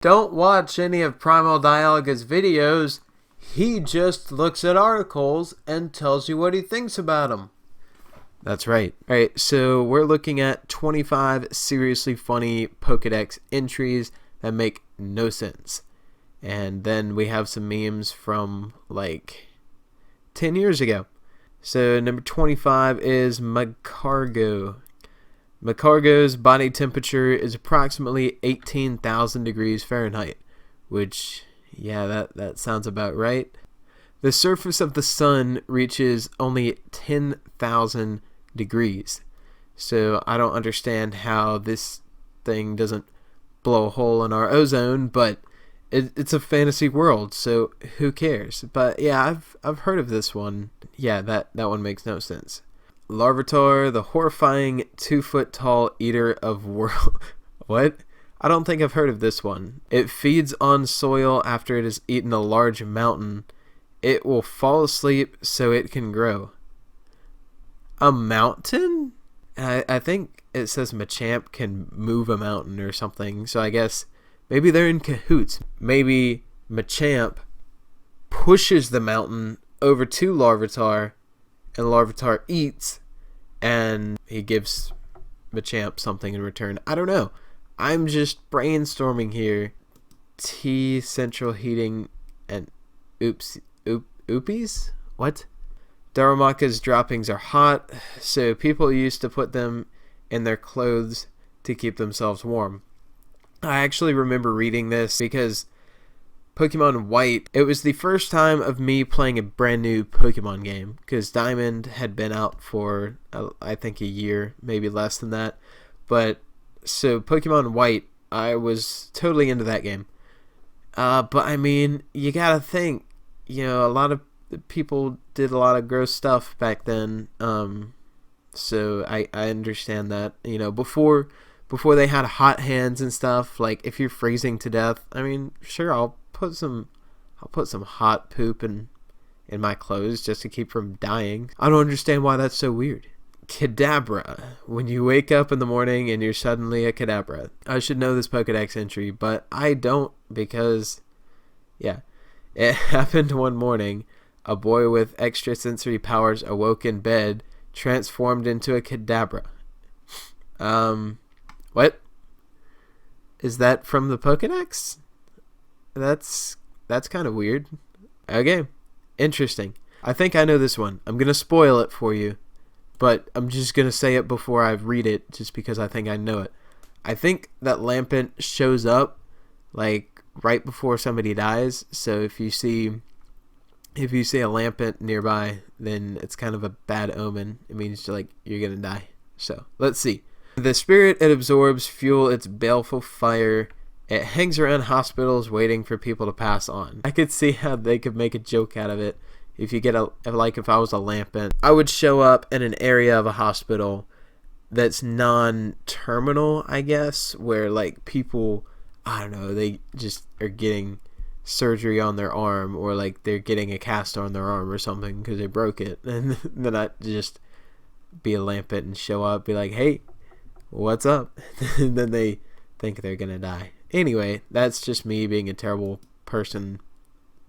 Don't watch any of Primal Dialoga's videos. He just looks at articles and tells you what he thinks about them. That's right. Alright, so we're looking at 25 seriously funny Pokedex entries that make no sense. And then we have some memes from like 10 years ago. So number 25 is Macargo. Macargo's body temperature is approximately 18,000 degrees Fahrenheit, which, yeah, that sounds about right. The surface of the sun reaches only 10,000 degrees. So I don't understand how this thing doesn't blow a hole in our ozone, but it's a fantasy world, so who cares? But yeah, I've heard of this one. Yeah, that one makes no sense. Larvitar, the horrifying 2-foot tall eater of world. What? I don't think I've heard of this one. It feeds on soil after it has eaten a large mountain. It will fall asleep so it can grow. A mountain? I think it says Machamp can move a mountain or something, so I guess maybe they're in cahoots. Maybe Machamp pushes the mountain over to Larvitar, and Larvitar eats, and he gives Machamp something in return. I don't know. I'm just brainstorming here. Tea, central heating, and oopies? What? Darumaka's droppings are hot, so people used to put them in their clothes to keep themselves warm. I actually remember reading this because Pokemon White, it was the first time of me playing a brand new Pokemon game, because Diamond had been out for I think a year, maybe less than that. But so Pokemon White, I was totally into that game. But I mean, you gotta think, a lot of people did a lot of gross stuff back then. So I understand that, before they had hot hands and stuff, like if you're freezing to death, I mean, sure, I'll put some hot poop in my clothes just to keep from dying. I don't understand why that's so weird. Kadabra. When you wake up in the morning and you're suddenly a Kadabra. I should know this Pokedex entry, but I don't, because, yeah, it happened one morning. A boy with extrasensory powers awoke in bed, transformed into a Kadabra. What? Is that from the Pokedex? That's kind of weird. Okay, interesting. I think I know this one. I'm going to spoil it for you, but I'm just going to say it before I read it, just because I think I know it. I think that Lampent shows up, like, right before somebody dies, so if you see a Lampent nearby, then it's kind of a bad omen. It means, like, you're going to die. So, let's see. The spirit it absorbs fuel its baleful fire. It hangs around hospitals waiting for people to pass on. I could see how they could make a joke out of it. If you get if I was a Lampent, I would show up in an area of a hospital that's non-terminal, I guess, where like people, I don't know, they just are getting surgery on their arm, or like they're getting a cast on their arm or something because they broke it, and then I just be a Lampent and show up, be like, hey, what's up? And then they think they're gonna die. Anyway, that's just me being a terrible person.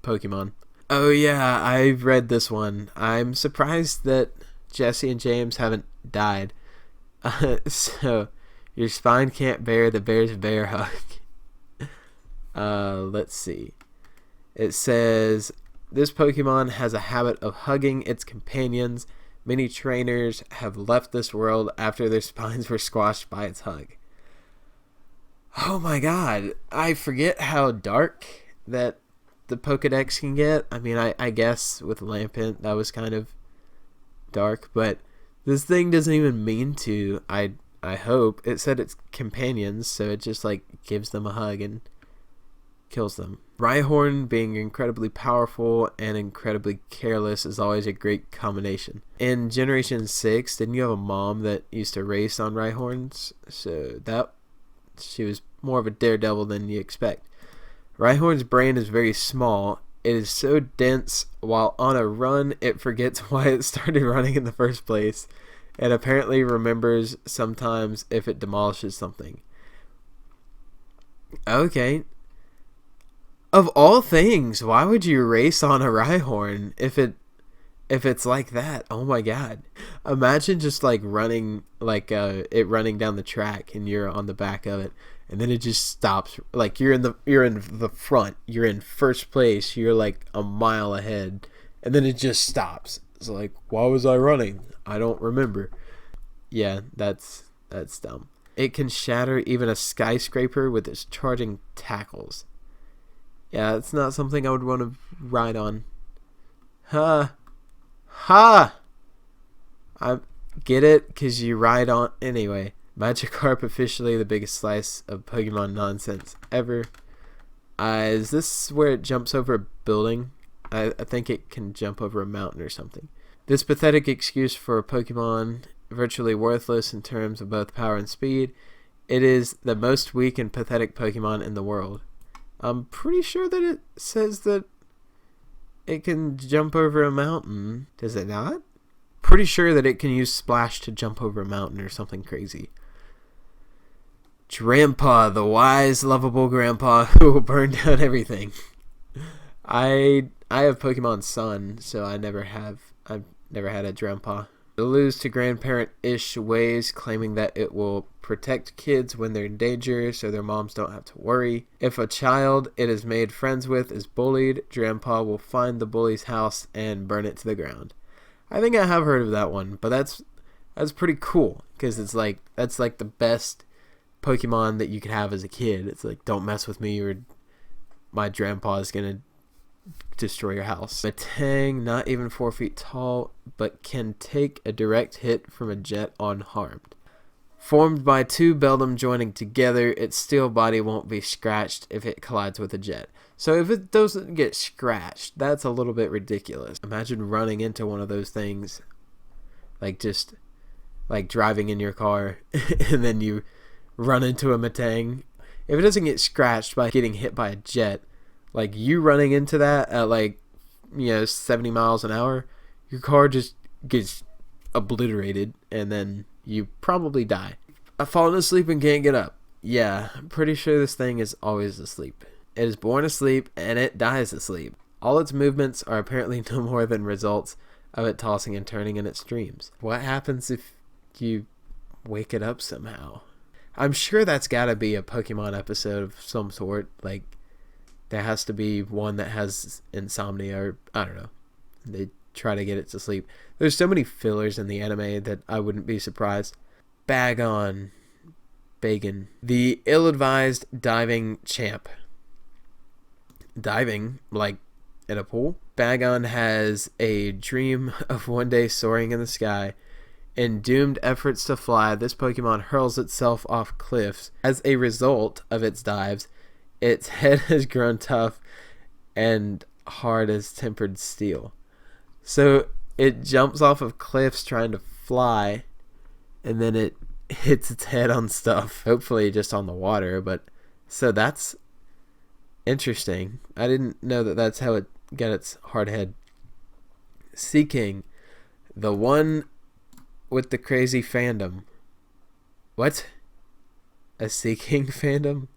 Pokemon. Oh yeah, I've read this one. I'm surprised that Jesse and James haven't died. So, your spine can't bear the bear's bear hug. Let's see. It says, this Pokemon has a habit of hugging its companions. Many trainers have left this world after their spines were squashed by its hug. Oh my god, I forget how dark that the Pokedex can get. I mean, I guess with Lampent that was kind of dark, but this thing doesn't even mean to. I hope. It said it's companions, so it just like gives them a hug and kills them. Rhyhorn being incredibly powerful and incredibly careless is always a great combination. In Generation 6, didn't you have a mom that used to race on Rhyhorns? So she was more of a daredevil than you expect. Rhyhorn's brain is very small. It is so dense, while on a run, it forgets why it started running in the first place, and apparently remembers sometimes if it demolishes something. Okay. Of all things, why would you race on a Rhyhorn if it's like that? Oh my god. Imagine just like running like it running down the track and you're on the back of it and then it just stops. Like you're in the front. You're in first place. You're like a mile ahead and then it just stops. It's like, why was I running? I don't remember. Yeah, that's dumb. It can shatter even a skyscraper with its charging tackles. Yeah, it's not something I would want to ride on. Ha! Ha! I get it, because you ride on... Anyway, Magikarp officially the biggest slice of Pokemon nonsense ever. Is this where it jumps over a building? I think it can jump over a mountain or something. This pathetic excuse for a Pokemon, virtually worthless in terms of both power and speed. It is the most weak and pathetic Pokemon in the world. I'm pretty sure that it says that it can jump over a mountain. Does it not? Pretty sure that it can use Splash to jump over a mountain or something crazy. Grandpa, the wise, lovable grandpa who will burn down everything. I have Pokemon Sun, so I've never had a grandpa. It lose to grandparent-ish ways, claiming that it will protect kids when they're in danger so their moms don't have to worry. If a child it has made friends with is bullied, grandpa will find the bully's house and burn it to the ground. I think I have heard of that one, but that's pretty cool because it's like that's like the best Pokemon that you could have as a kid. It's like, don't mess with me or my grandpa is gonna destroy your house. Metang, not even 4 feet tall, but can take a direct hit from a jet unharmed. Formed by two Beldum joining together, its steel body won't be scratched if it collides with a jet. So if it doesn't get scratched, that's a little bit ridiculous. Imagine running into one of those things, like just like driving in your car, and then you run into a Metang. If it doesn't get scratched by getting hit by a jet, like you running into that at 70 miles an hour, your car just gets obliterated and then you probably die. I've fallen asleep and can't get up. Yeah, I'm pretty sure this thing is always asleep. It is born asleep and it dies asleep. All its movements are apparently no more than results of it tossing and turning in its dreams. What happens if you wake it up somehow? I'm sure that's gotta be a Pokemon episode of some sort. Like, there has to be one that has insomnia or, I don't know. They try to get it to sleep. There's so many fillers in the anime that I wouldn't be surprised. Bagon. The ill-advised diving champ. Diving, like in a pool? Bagon has a dream of one day soaring in the sky. In doomed efforts to fly, this Pokemon hurls itself off cliffs. As a result of its dives, its head has grown tough and hard as tempered steel. So it jumps off of cliffs trying to fly, and then it hits its head on stuff. Hopefully just on the water, but so that's interesting. I didn't know that that's how it got its hard head. Seeking, the one with the crazy fandom. What? A Seeking fandom?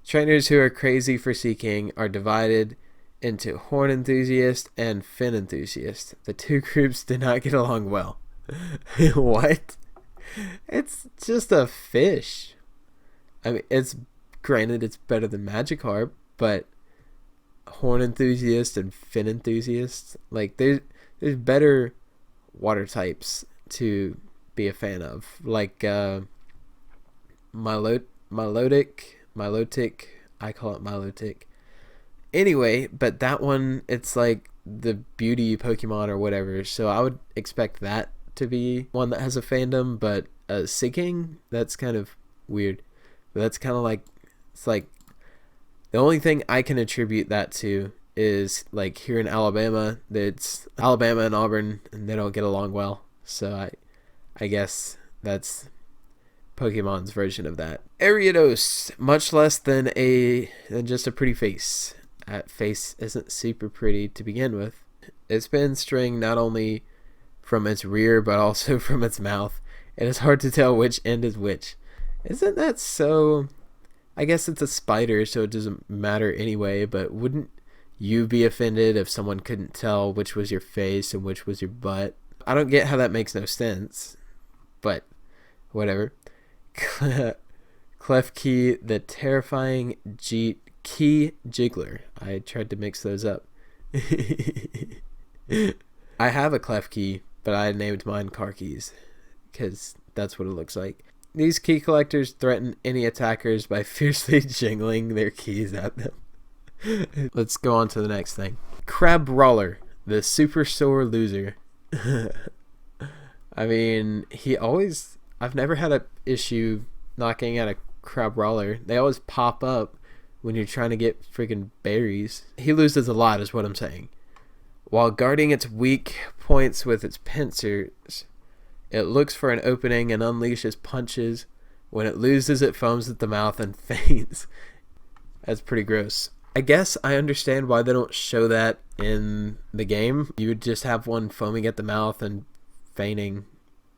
Trainers who are crazy for Seeking are divided into horn enthusiasts and fin enthusiasts. The two groups did not get along well. What? It's just a fish. I mean, it's granted it's better than Magikarp, but horn enthusiasts and fin enthusiasts, like there's better water types to be a fan of, like Milotic, I call it Milotic. Anyway, but that one, it's like the beauty Pokemon or whatever, so I would expect that to be one that has a fandom, but Seeking, that's kind of weird. But that's kind of like, it's like, the only thing I can attribute that to is, like, here in Alabama, it's Alabama and Auburn, and they don't get along well, so I guess that's Pokemon's version of that. Ariados, much less than just a pretty face. That face isn't super pretty to begin with. It's been straying not only from its rear but also from its mouth. It is hard to tell which end is which. Isn't that so I guess it's a spider, so it doesn't matter anyway, but wouldn't you be offended if someone couldn't tell which was your face and which was your butt? I don't get how that makes no sense, but whatever. Klefki, the terrifying key jiggler. I tried to mix those up. I have a Klefki, but I named mine car keys because that's what it looks like. These key collectors threaten any attackers by fiercely jingling their keys at them. Let's go on to the next thing. Crab Brawler, the super sore loser. I mean, I've never had an issue knocking out a crab brawler. They always pop up when you're trying to get freaking berries. He loses a lot is what I'm saying. While guarding its weak points with its pincers, it looks for an opening and unleashes punches. When it loses, it foams at the mouth and faints. That's pretty gross. I guess I understand why they don't show that in the game. You would just have one foaming at the mouth and fainting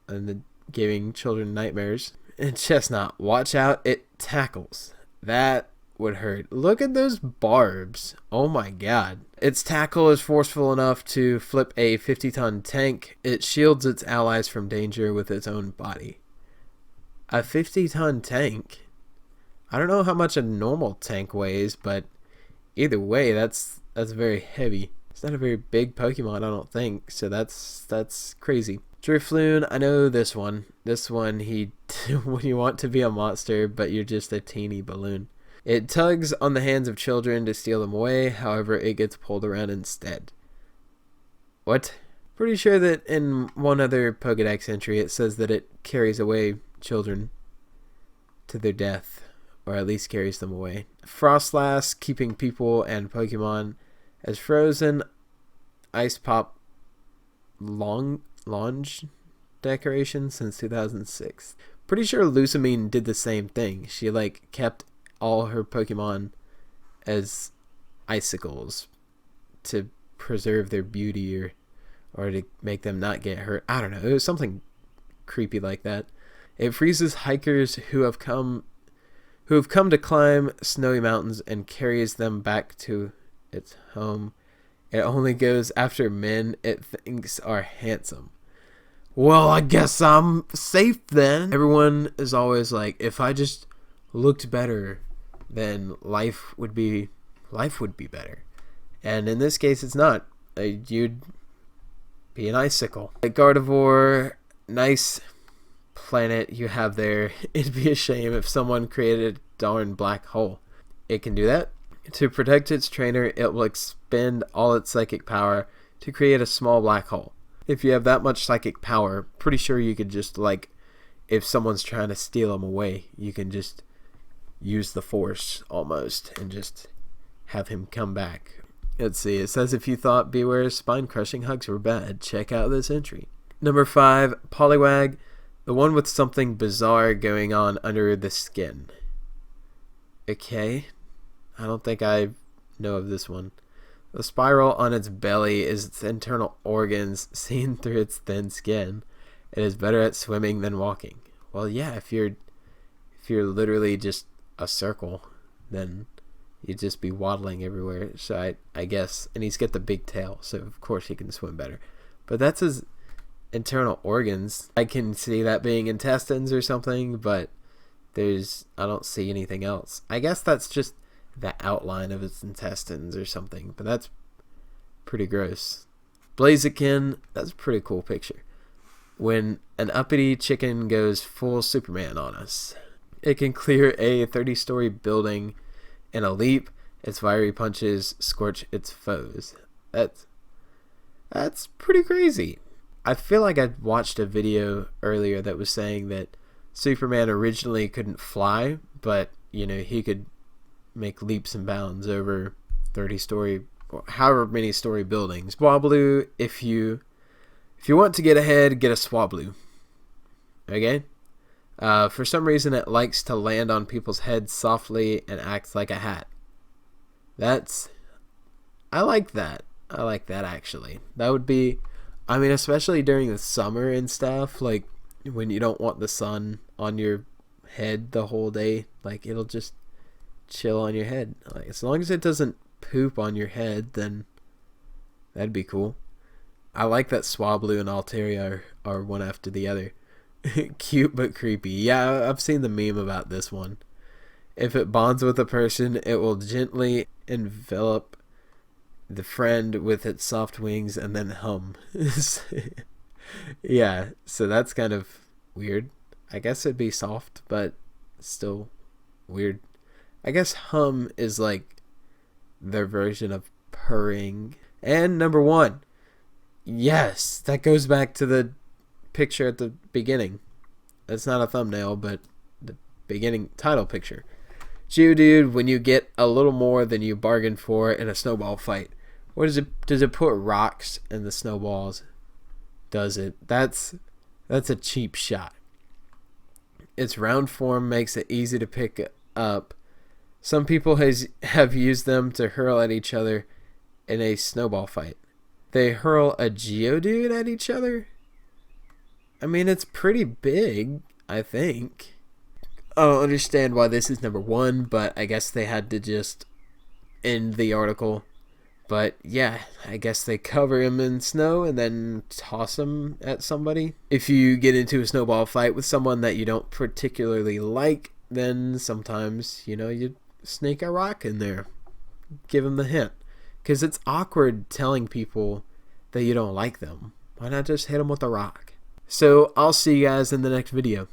and then giving children nightmares. And Chestnut, watch out, it tackles. That would hurt. Look at those barbs. Oh my god. Its tackle is forceful enough to flip a 50-ton tank. It shields its allies from danger with its own body. A 50-ton tank? I don't know how much a normal tank weighs, but either way, that's very heavy. It's not a very big Pokemon, I don't think, so that's crazy. Drifloon, I know this one. This one, when you want to be a monster, but you're just a teeny balloon. It tugs on the hands of children to steal them away, however, it gets pulled around instead. What? Pretty sure that in one other Pokedex entry, it says that it carries away children to their death, or at least carries them away. Frostlass, keeping people and Pokemon as frozen. Ice Pop Lounge decoration since 2006. Pretty sure Lucamine did the same thing. She kept all her Pokemon as icicles to preserve their beauty or to make them not get hurt. I don't know. It was something creepy like that. It freezes hikers who have come to climb snowy mountains and carries them back to its home. It only goes after men it thinks are handsome. Well, I guess I'm safe then. Everyone is always like, if I just looked better, then life would be better. And in this case, it's not. You'd be an icicle. A Gardevoir, nice planet you have there. It'd be a shame if someone created a darn black hole. It can do that. To protect its trainer, it will expend all its psychic power to create a small black hole. If you have that much psychic power, pretty sure you could just, if someone's trying to steal them away, you can just use the force almost and just have him come back. Let's see, it says if you thought Beware's spine-crushing hugs were bad, check out this entry. Number 5, Poliwag, the one with something bizarre going on under the skin. Okay, I don't think I know of this one. The spiral on its belly is its internal organs seen through its thin skin. It is better at swimming than walking. Well, yeah, if you're literally just a circle, then you'd just be waddling everywhere. So I guess, and he's got the big tail, so of course he can swim better. But that's his internal organs. I can see that being intestines or something, but I don't see anything else. I guess that's just the outline of its intestines or something, but that's pretty gross. Blaziken, that's a pretty cool picture. When an uppity chicken goes full Superman on us. It can clear a 30-story building in a leap. Its fiery punches scorch its foes. That's pretty crazy. I feel like I watched a video earlier that was saying that Superman originally couldn't fly, but he could make leaps and bounds over 30-story or however many story buildings. Swablu, if you want to get ahead, get a Swablu. Okay? For some reason it likes to land on people's heads softly and acts like a hat. I like that. I like that actually. That would be, especially during the summer and stuff, when you don't want the sun on your head the whole day, it'll just chill on your head. Like, as long as it doesn't poop on your head, then that'd be cool. I like that Swablu and Altaria are one after the other. Cute but creepy. Yeah, I've seen the meme about this one. If it bonds with a person, it will gently envelop the friend with its soft wings and then hum. Yeah, so that's kind of weird. I guess it'd be soft, but still weird. I guess hum is like their version of purring. And number 1. Yes, that goes back to the picture at the beginning. That's not a thumbnail, but the beginning title picture. Geodude, when you get a little more than you bargained for in a snowball fight. What does it put rocks in the snowballs? Does it? That's a cheap shot. Its round form makes it easy to pick up. Some people have used them to hurl at each other in a snowball fight. They hurl a Geodude at each other? I mean, it's pretty big, I think. I don't understand why this is number 1, but I guess they had to just end the article. But yeah, I guess they cover him in snow and then toss him at somebody. If you get into a snowball fight with someone that you don't particularly like, then sometimes, you sneak a rock in there. Give them the hint. Because it's awkward telling people that you don't like them. Why not just hit them with a rock? So I'll see you guys in the next video.